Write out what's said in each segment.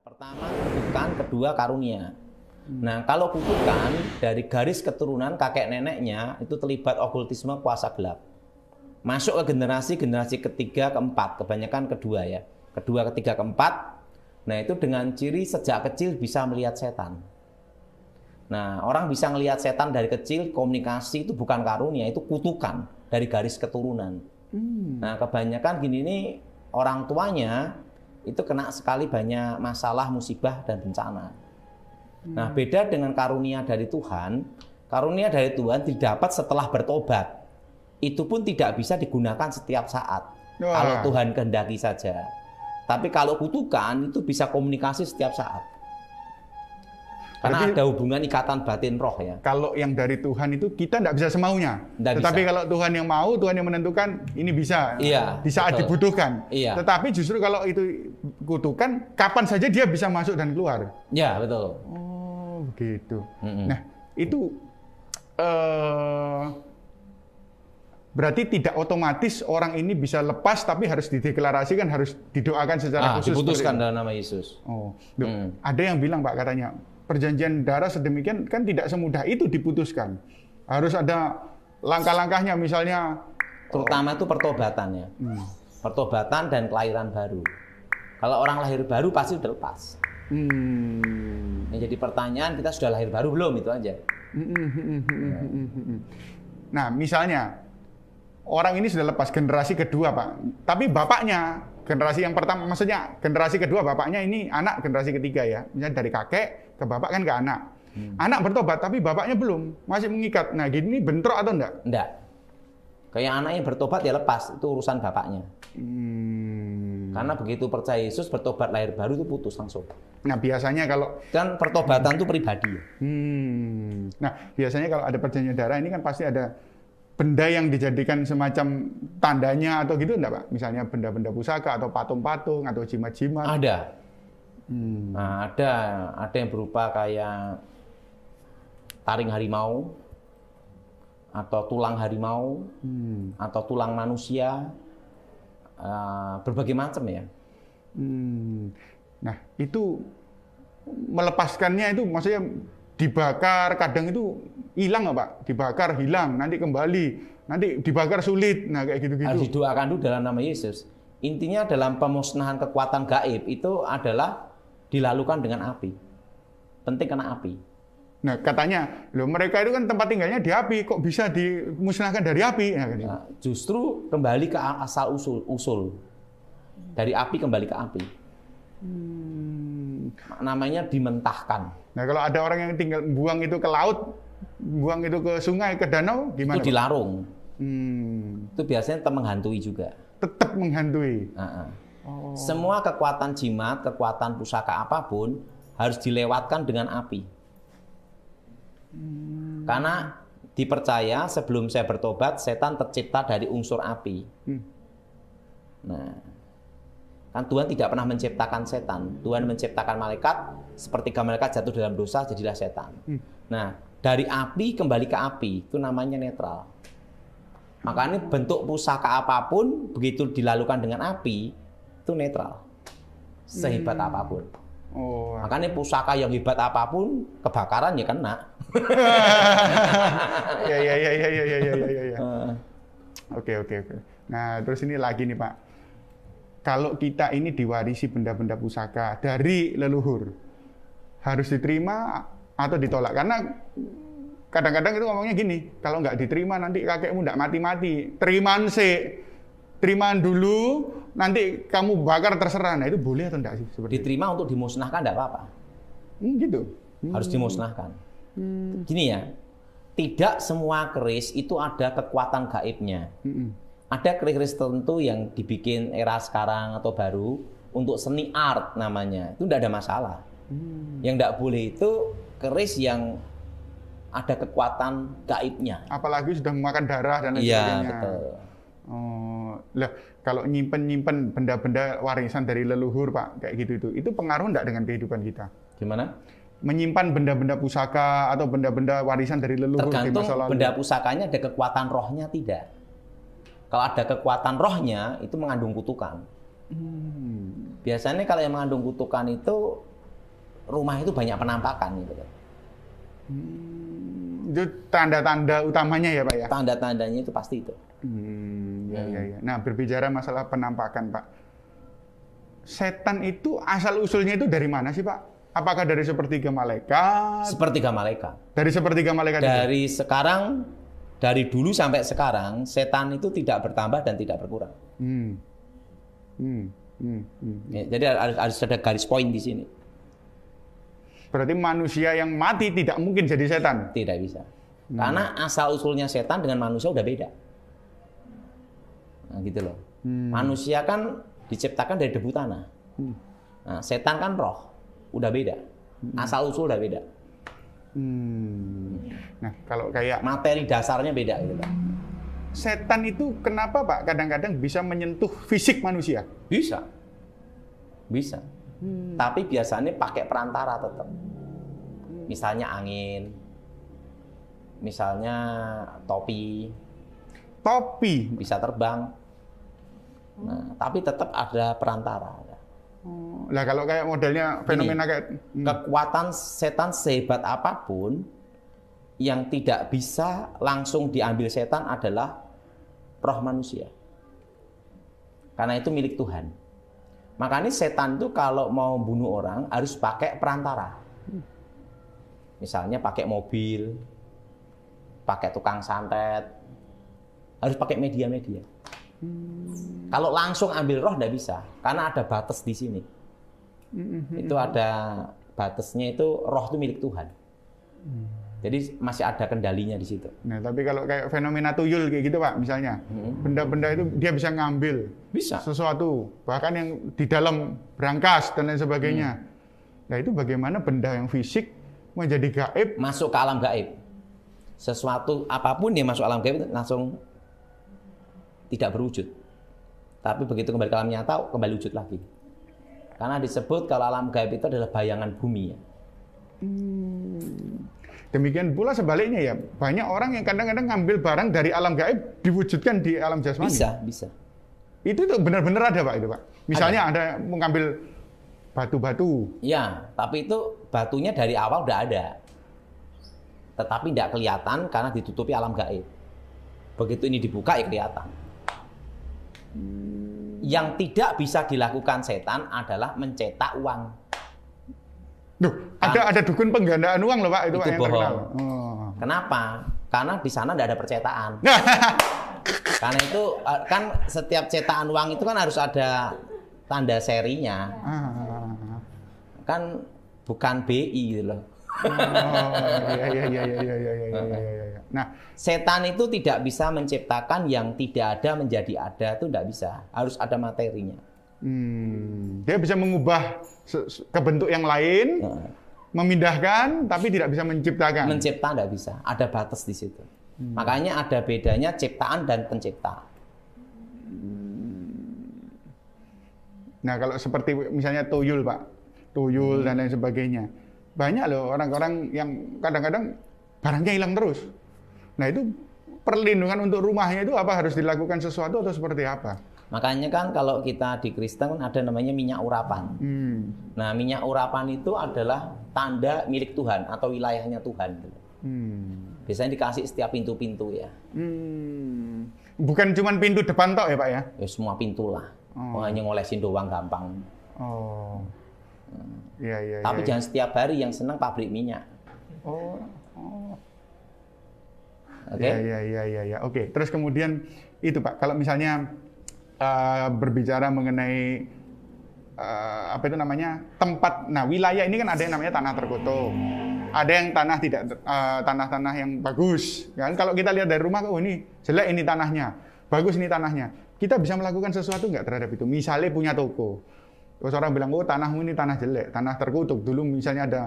Pertama kutukan, kedua karunia. Nah, kalau kutukan dari garis keturunan kakek neneknya itu terlibat okultisme kuasa gelap. Masuk ke generasi ketiga, keempat, kebanyakan kedua ya. Kedua, ketiga, keempat. Nah, itu dengan ciri sejak kecil bisa melihat setan. Nah, orang bisa melihat setan dari kecil, komunikasi itu bukan karunia, itu kutukan dari garis keturunan. Nah, kebanyakan gini nih orang tuanya itu kena sekali banyak masalah, musibah, dan bencana. Nah, beda dengan karunia dari Tuhan. Karunia dari Tuhan didapat setelah bertobat. Itu pun tidak bisa digunakan setiap saat. Kalau Tuhan kehendaki saja. Tapi kalau kutukan itu bisa komunikasi setiap saat. Karena berarti ada hubungan ikatan batin roh ya. Kalau yang dari Tuhan itu kita tidak bisa semaunya. Tetapi kalau Tuhan yang mau, Tuhan yang menentukan, ini bisa. Iya, di saat betul. Dibutuhkan. Iya. Tetapi justru kalau itu kutukan, kapan saja dia bisa masuk dan keluar. Ya, betul. Oh, begitu. Nah, itu berarti tidak otomatis orang ini bisa lepas, tapi harus dideklarasikan, harus didoakan secara khusus. Diputuskan dalam nama Yesus. Oh, ada yang bilang Pak katanya, perjanjian darah sedemikian kan tidak semudah itu diputuskan. Harus ada langkah-langkahnya, misalnya. Terutama itu pertobatannya. Pertobatan dan kelahiran baru. Kalau orang lahir baru pasti udah lepas. Nah, jadi pertanyaan, kita sudah lahir baru belum, itu aja. Nah, misalnya orang ini sudah lepas generasi kedua, Pak. Tapi bapaknya, generasi yang pertama, maksudnya generasi kedua bapaknya ini anak generasi ketiga ya. Misalnya dari kakek ke bapak kan ke anak. Anak bertobat, tapi bapaknya belum. Masih mengikat. Nah, gini bentrok atau enggak? Enggak. Kayak anaknya bertobat ya lepas. Itu urusan bapaknya. Karena begitu percaya Yesus, bertobat lahir baru itu putus langsung. Nah, biasanya kalau kan pertobatan itu pribadi. Nah, biasanya kalau ada perjanjian darah ini kan pasti ada benda yang dijadikan semacam tandanya atau gitu enggak, Pak? Misalnya benda-benda pusaka atau patung-patung atau jimat-jimat. Ada. Nah, ada yang berupa kayak taring harimau atau tulang harimau atau tulang manusia, berbagai macam ya. Nah, itu melepaskannya itu maksudnya dibakar, kadang itu hilang nggak Pak? Dibakar hilang, nanti kembali, nanti dibakar sulit, nah kayak gitu-gitu. Harus didoakan dulu dalam nama Yesus. Intinya dalam pemusnahan kekuatan gaib itu adalah dilakukan dengan api. Penting kena api. Nah, katanya, loh mereka itu kan tempat tinggalnya di api, kok bisa dimusnahkan dari api? Nah, justru kembali ke asal usul. Dari api kembali ke api. Namanya dimentahkan. Nah, kalau ada orang yang tinggal buang itu ke laut, buang itu ke sungai, ke danau, gimana? Itu dilarung. Itu biasanya tetap menghantui juga. Tetap menghantui. Semua kekuatan jimat, kekuatan pusaka apapun harus dilewatkan dengan api. Karena dipercaya sebelum saya bertobat, setan tercipta dari unsur api. Nah, kan Tuhan tidak pernah menciptakan setan. Tuhan menciptakan malaikat, sepertiga malaikat jatuh dalam dosa, jadilah setan. Nah, dari api kembali ke api, itu namanya netral. Makanya bentuk pusaka apapun, begitu dilakukan dengan api, itu netral. Sehebat apapun. Makanya pusaka yang hebat apapun, kebakaran ya kena. Ya. Oke. Nah, terus ini lagi nih Pak. Kalau kita ini diwarisi benda-benda pusaka dari leluhur, harus diterima atau ditolak? Karena kadang-kadang itu ngomongnya gini, kalau nggak diterima nanti kakekmu nggak mati-mati. Terimaan dulu, nanti kamu bakar terserah. Nah, itu boleh atau enggak sih? Diterima untuk dimusnahkan enggak apa-apa. Gitu. Harus dimusnahkan. Gini ya, tidak semua keris itu ada kekuatan gaibnya. Ada keris tertentu yang dibikin era sekarang atau baru untuk seni art namanya. Itu enggak ada masalah. Yang enggak boleh itu keris yang ada kekuatan gaibnya. Apalagi sudah memakan darah dan lain sebagainya. Iya, betul. Lah, kalau nyimpen benda-benda warisan dari leluhur, Pak, kayak gitu itu pengaruh enggak dengan kehidupan kita? Gimana? Menyimpan benda-benda pusaka atau benda-benda warisan dari leluhur di masa lalu. Tergantung benda pusakanya ada kekuatan rohnya tidak. Kalau ada kekuatan rohnya, itu mengandung kutukan. Biasanya kalau yang mengandung kutukan itu rumah itu banyak penampakan gitu. Itu tanda-tanda utamanya ya Pak ya? Tanda-tandanya itu pasti itu. Ya. Nah, berbicara masalah penampakan Pak, setan itu asal-usulnya itu dari mana sih Pak? Apakah dari sepertiga malaikat? Sepertiga malaikat. Dari sepertiga malaikat dari itu? Dari dulu sampai sekarang, setan itu tidak bertambah dan tidak berkurang. Ya, jadi harus ada garis poin di sini. Berarti manusia yang mati tidak mungkin jadi setan? Tidak bisa. Karena asal-usulnya setan dengan manusia udah beda. Nah, gitu loh. Manusia kan diciptakan dari debu tanah. Nah, setan kan roh, udah beda. Asal-usul udah beda. Nah, kalau kayak materi dasarnya beda gitu, Pak. Setan itu kenapa Pak kadang-kadang bisa menyentuh fisik manusia? Bisa. Tapi biasanya pakai perantara tetap. Misalnya angin, misalnya topi bisa terbang. Nah, tapi tetap ada perantara. Lah kalau kayak modelnya fenomena kayak kekuatan setan sehebat apapun yang tidak bisa langsung diambil setan adalah roh manusia. Karena itu milik Tuhan. Makanya setan itu kalau mau bunuh orang harus pakai perantara. Misalnya pakai mobil, pakai tukang santet, harus pakai media-media. Kalau langsung ambil roh tidak bisa, karena ada batas di sini. Itu ada batasnya, itu roh itu milik Tuhan. Jadi masih ada kendalinya di situ. Nah, tapi kalau kayak fenomena tuyul kayak gitu Pak, misalnya benda-benda itu dia bisa ngambil sesuatu, bahkan yang di dalam brankas dan lain sebagainya. Nah itu bagaimana benda yang fisik menjadi gaib? Masuk ke alam gaib. Sesuatu apapun yang masuk alam gaib langsung tidak berwujud. Tapi begitu kembali ke alam nyata, kembali wujud lagi. Karena disebut kalau alam gaib itu adalah bayangan bumi. Ya. Demikian pula sebaliknya ya, banyak orang yang kadang-kadang ngambil barang dari alam gaib diwujudkan di alam jasmani. Bisa. Itu benar-benar ada Pak itu Pak. Misalnya ada mengambil batu-batu. Ya, tapi itu batunya dari awal udah ada. Tetapi tidak kelihatan karena ditutupi alam gaib. Begitu ini dibuka ya kelihatan. Yang tidak bisa dilakukan setan adalah mencetak uang. Duh, ada dukun penggandaan uang loh Pak itu Pak yang bohong. terkenal. Kenapa? Karena di sana tidak ada percetakan. Karena itu kan setiap cetakan uang itu kan harus ada tanda serinya. Kan bukan BI gitu loh. Iya. Nah, setan itu tidak bisa menciptakan yang tidak ada menjadi ada, itu tidak bisa. Harus ada materinya. Dia bisa mengubah ke bentuk yang lain, memindahkan, tapi tidak bisa menciptakan. Mencipta tidak bisa, ada batas di situ. Makanya ada bedanya ciptaan dan pencipta. Nah, kalau seperti misalnya tuyul Pak, tuyul dan lain sebagainya. Banyak loh orang-orang yang kadang-kadang barangnya hilang terus. Nah itu perlindungan untuk rumahnya itu apa harus dilakukan sesuatu atau seperti apa? Makanya kan kalau kita di Kristen ada namanya minyak urapan. Nah minyak urapan itu adalah tanda milik Tuhan atau wilayahnya Tuhan. Biasanya dikasih setiap pintu-pintu ya. Bukan cuma pintu depan tok ya Pak ya? Ya semua pintu lah. Hanya ngolesin doang gampang. Iya. Tapi jangan setiap hari, yang senang pabrik minyak. Oke. Iya. Oke. Terus kemudian itu Pak, kalau misalnya berbicara mengenai apa itu namanya tempat, nah wilayah ini kan ada yang namanya tanah terkutuk, ada yang tanah tidak tanah-tanah yang bagus. Kan kalau kita lihat dari rumah, oh ini jelek ini tanahnya, bagus ini tanahnya. Kita bisa melakukan sesuatu nggak terhadap itu? Misalnya punya toko. Terus orang bilang, oh tanahmu ini tanah jelek, tanah terkutuk. Dulu misalnya ada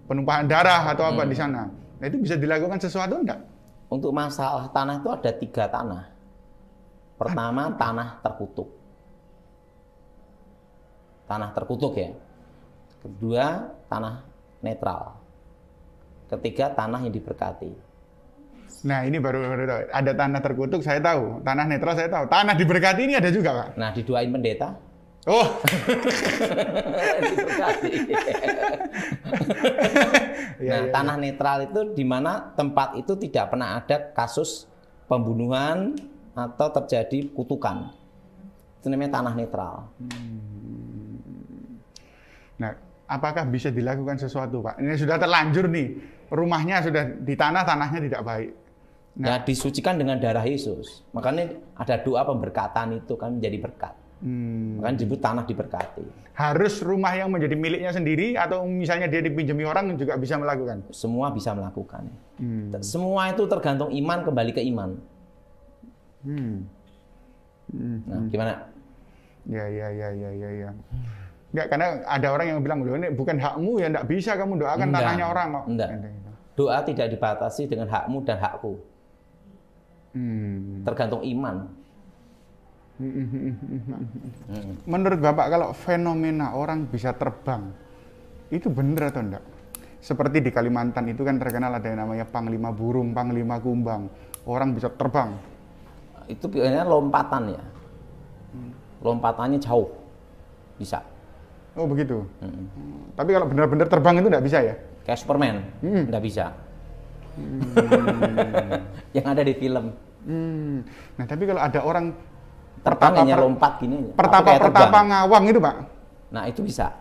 penumpahan darah atau apa di sana. Nah itu bisa dilakukan sesuatu enggak? Untuk masalah tanah itu ada 3 tanah. Pertama, tanah terkutuk. Tanah terkutuk ya. Kedua, tanah netral. Ketiga, tanah yang diberkati. Nah ini baru tahu. Ada tanah terkutuk saya tahu, tanah netral saya tahu. Tanah diberkati ini ada juga Pak? Nah didoain pendeta. Oh. Diberkati. Nah, tanah netral itu di mana tempat itu tidak pernah ada kasus pembunuhan atau terjadi kutukan. Itu namanya tanah netral. Nah, apakah bisa dilakukan sesuatu, Pak? Ini sudah terlanjur nih, rumahnya sudah di tanah, tanahnya tidak baik. Nah, ya disucikan dengan darah Yesus. Makanya ada doa pemberkatan itu kan menjadi berkat. Makanya disebut tanah diberkati. Harus rumah yang menjadi miliknya sendiri atau misalnya dia dipinjami orang juga bisa melakukan? Semua bisa melakukan. Semua itu tergantung iman, kembali ke iman. Nah, gimana? Ya. Enggak, karena ada orang yang bilang, loh ini bukan hakmu ya, enggak bisa kamu doakan tanahnya orang. Enggak. Doa tidak dibatasi dengan hakmu dan hakku. Tergantung iman. Menurut Bapak, kalau fenomena orang bisa terbang, itu benar atau enggak? Seperti di Kalimantan itu kan terkenal ada yang namanya Panglima Burung, Panglima Kumbang. Orang bisa terbang. Itu biasanya lompatan ya. Lompatannya jauh. Bisa. Oh begitu. Tapi kalau benar-benar terbang itu enggak bisa ya? Kayak Superman, enggak bisa. Yang ada di film. Nah, tapi kalau ada orang terbang hanya lompat gini. Pertapa ngawang itu, Pak. Nah, itu bisa.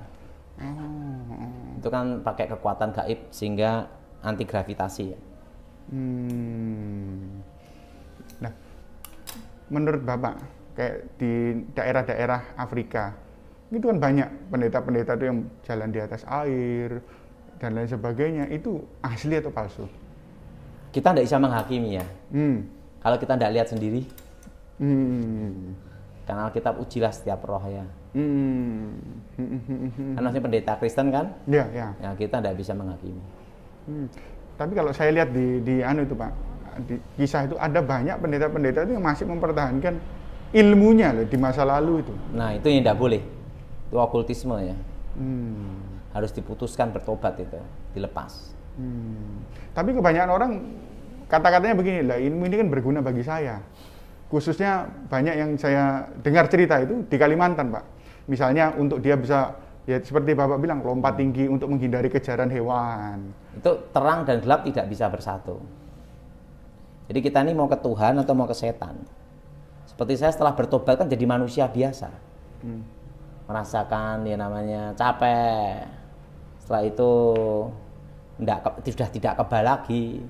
Itu kan pakai kekuatan gaib sehingga anti gravitasi ya. Nah, menurut Bapak, kayak di daerah-daerah Afrika, itu kan banyak pendeta-pendeta itu yang jalan di atas air dan lain sebagainya. Itu asli atau palsu? Kita tidak bisa menghakimi ya. Kalau kita tidak lihat sendiri. Karena Alkitab ujilah setiap roh ya. Kan maksudnya pendeta Kristen kan? Iya. Ya, kita tidak bisa menghakimi. Tapi kalau saya lihat di anu itu, Pak, di kisah itu ada banyak pendeta-pendeta itu yang masih mempertahankan ilmunya loh di masa lalu itu. Nah, itu yang tidak boleh. Itu okultisme ya. Harus diputuskan, bertobat itu, dilepas. Tapi kebanyakan orang kata-katanya begini, lah ilmu ini kan berguna bagi saya. Khususnya banyak yang saya dengar cerita itu di Kalimantan, Pak. Misalnya untuk dia bisa, ya seperti Bapak bilang, lompat tinggi untuk menghindari kejaran hewan. Itu terang dan gelap tidak bisa bersatu. Jadi kita ini mau ke Tuhan atau mau ke setan. Seperti saya setelah bertobat kan jadi manusia biasa. Merasakan ya namanya capek. Setelah itu sudah tidak kebal lagi.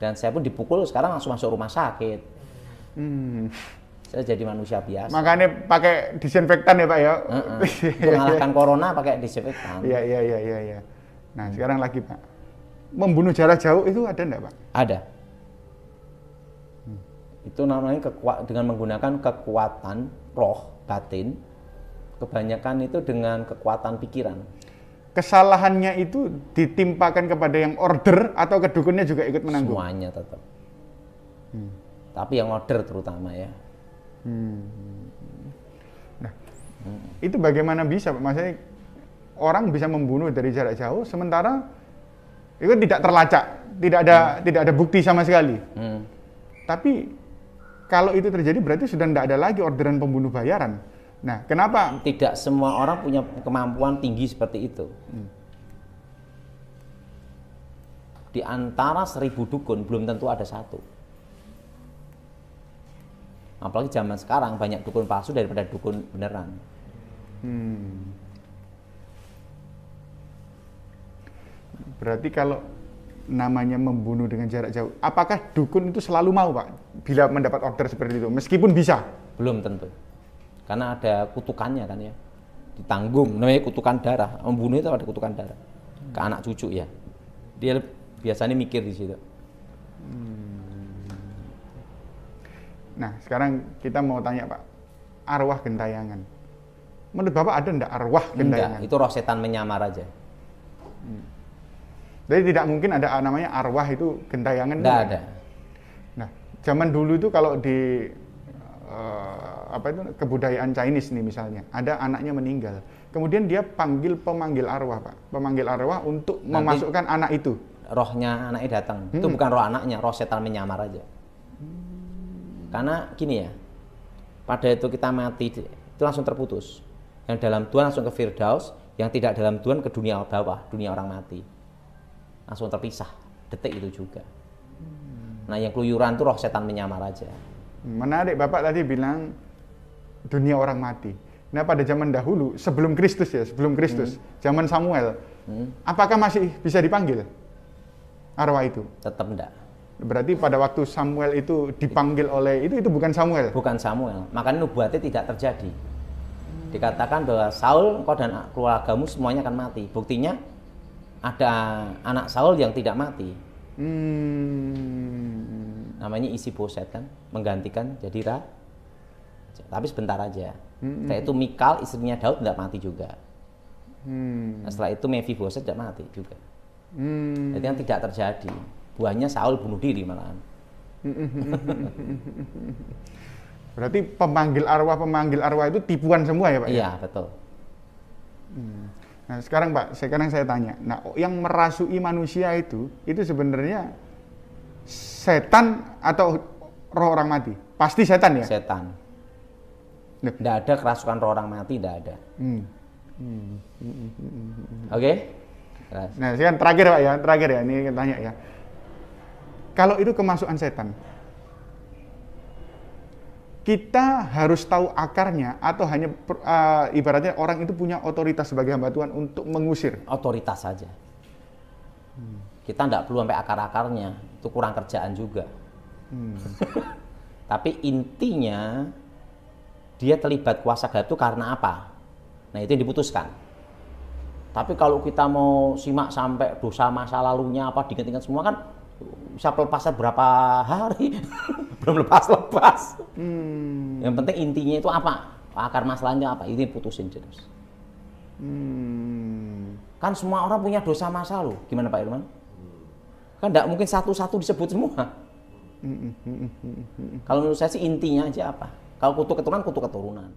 Dan saya pun dipukul sekarang langsung masuk rumah sakit. Saya jadi manusia biasa. Makanya pakai disinfektan ya, Pak ya. Untuk mengalahkan corona pakai disinfektan. Iya. Nah, sekarang lagi, Pak. Membunuh jarak jauh itu ada enggak, Pak? Ada. Itu namanya dengan menggunakan kekuatan roh, batin. Kebanyakan itu dengan kekuatan pikiran. Kesalahannya itu ditimpakan kepada yang order atau kedukunnya juga ikut menanggung? Semuanya tetap. Tapi yang order terutama ya. Nah, itu bagaimana bisa, Pak? Maksudnya orang bisa membunuh dari jarak jauh sementara itu tidak terlacak, tidak ada bukti sama sekali. Tapi kalau itu terjadi berarti sudah tidak ada lagi orderan pembunuh bayaran. Nah, kenapa? Tidak semua orang punya kemampuan tinggi seperti itu. Di antara 1000 dukun belum tentu ada satu. Apalagi zaman sekarang banyak dukun palsu daripada dukun beneran. Berarti kalau namanya membunuh dengan jarak jauh, apakah dukun itu selalu mau, Pak, bila mendapat order seperti itu? Meskipun bisa? Belum tentu. Karena ada kutukannya kan ya. Ditanggung, namanya kutukan darah. Membunuh itu ada kutukan darah. Ke anak cucu ya. Dia biasanya mikir di situ. Nah, sekarang kita mau tanya, Pak. Arwah gentayangan. Menurut Bapak ada enggak arwah gentayangan? Enggak, itu roh setan menyamar aja. Jadi tidak mungkin ada namanya arwah itu gentayangan? Enggak ada. Nah, zaman dulu itu kalau di kebudayaan Chinese nih misalnya, ada anaknya meninggal, kemudian dia panggil pemanggil arwah, Pak, pemanggil arwah untuk memasukkan anak itu. Rohnya anaknya datang, itu bukan roh anaknya, roh setan menyamar aja. Karena gini ya, pada itu kita mati itu langsung terputus. Yang dalam Tuhan langsung ke Firdaus, yang tidak dalam Tuhan ke dunia bawah, dunia orang mati. Langsung terpisah, detik itu juga. Nah yang keluyuran itu roh setan menyamar aja. Menarik, Bapak tadi bilang dunia orang mati. Nah pada zaman dahulu, sebelum Kristus ya, sebelum Kristus, zaman Samuel, apakah masih bisa dipanggil arwah itu? Tetap enggak. Berarti pada waktu Samuel itu dipanggil oleh, itu bukan Samuel? Bukan Samuel, makanya nubuatnya tidak terjadi. Dikatakan bahwa Saul, engkau dan keluargamu semuanya akan mati. Buktinya ada anak Saul yang tidak mati. Namanya Isi-Boset kan, menggantikan jadi raja. Tapi sebentar aja. Setelah itu Mikal, istrinya Daud, tidak mati juga. Nah, setelah itu Mephiboset tidak mati juga. Jadi yang tidak terjadi. Buahnya Saul bunuh diri malahan. Berarti pemanggil arwah itu tipuan semua ya Pak? Iya, betul. Nah sekarang Pak, sekarang saya tanya, nah yang merasui manusia itu sebenarnya setan atau roh orang mati? Pasti setan ya? Setan. Tidak ada kerasukan roh orang mati, tidak ada. Oke? Nah sekarang terakhir Pak ya, ini tanya ya. Kalau itu kemasukan setan, kita harus tahu akarnya atau hanya ibaratnya orang itu punya otoritas sebagai hamba Tuhan untuk mengusir? Otoritas saja. Kita tidak perlu sampai akar-akarnya, itu kurang kerjaan juga. Tapi intinya dia terlibat kuasa gelap itu karena apa? Nah itu yang diputuskan. Tapi kalau kita mau simak sampai dosa masa lalunya apa diingat-ingat semua kan bisa pelepasnya berapa hari belum lepas. Yang penting intinya itu apa? Akar masalahnya apa? Ini putusin terus. Kan semua orang punya dosa masa lalu. Gimana Pak Irman? Kan tidak mungkin satu-satu disebut semua. Kalau menurut saya sih intinya aja apa? Kalau kutu keturunan, kutu keturunan.